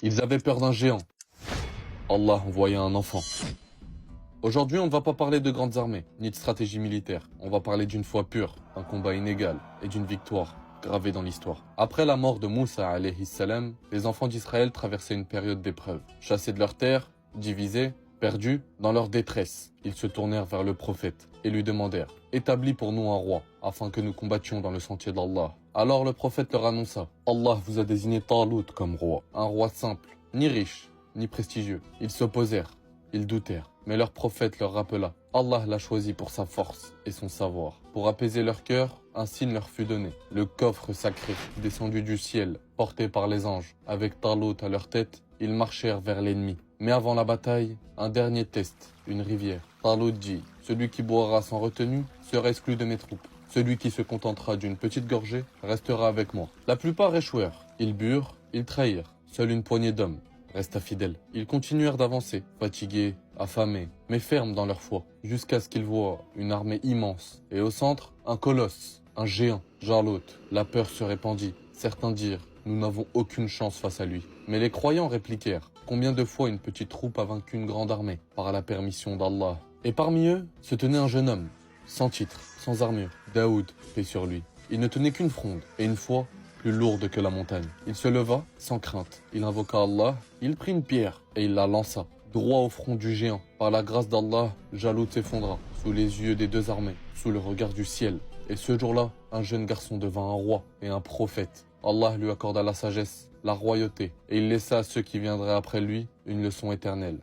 Ils avaient peur d'un géant. Allah envoya un enfant. Aujourd'hui, on ne va pas parler de grandes armées, ni de stratégie militaire. On va parler d'une foi pure, d'un combat inégal et d'une victoire gravée dans l'histoire. Après la mort de Moussa alayhi salam, les enfants d'Israël traversaient une période d'épreuve. Chassés de leur terre, divisés, perdus, dans leur détresse, ils se tournèrent vers le prophète et lui demandèrent « Établis pour nous un roi, afin que nous combattions dans le sentier d'Allah. » Alors le prophète leur annonça « Allah vous a désigné Talut comme roi, un roi simple, ni riche, ni prestigieux. » Ils s'opposèrent, ils doutèrent, mais leur prophète leur rappela « Allah l'a choisi pour sa force et son savoir. » Pour apaiser leur cœur, un signe leur fut donné. Le coffre sacré, descendu du ciel, porté par les anges, avec Talut à leur tête, ils marchèrent vers l'ennemi. Mais avant la bataille, un dernier test, une rivière. Talut dit « Celui qui boira sans retenue sera exclu de mes troupes. Celui qui se contentera d'une petite gorgée restera avec moi. » La plupart échouèrent. Ils burent, ils trahirent. Seule une poignée d'hommes resta fidèle. Ils continuèrent d'avancer, fatigués, affamés, mais fermes dans leur foi, jusqu'à ce qu'ils voient une armée immense. Et au centre, un colosse, un géant, Jalut. La peur se répandit. Certains dirent « Nous n'avons aucune chance face à lui. » Mais les croyants répliquèrent « Combien de fois une petite troupe a vaincu une grande armée par la permission d'Allah ?» Et parmi eux se tenait un jeune homme, sans titre, sans armure, Daoud, paix sur lui. Il ne tenait qu'une fronde, et une foi plus lourde que la montagne. Il se leva, sans crainte. Il invoqua Allah, il prit une pierre, et il la lança, droit au front du géant. Par la grâce d'Allah, Jalut s'effondra, sous les yeux des deux armées, sous le regard du ciel. Et ce jour-là, un jeune garçon devint un roi et un prophète. Allah lui accorda la sagesse, la royauté, et il laissa à ceux qui viendraient après lui une leçon éternelle.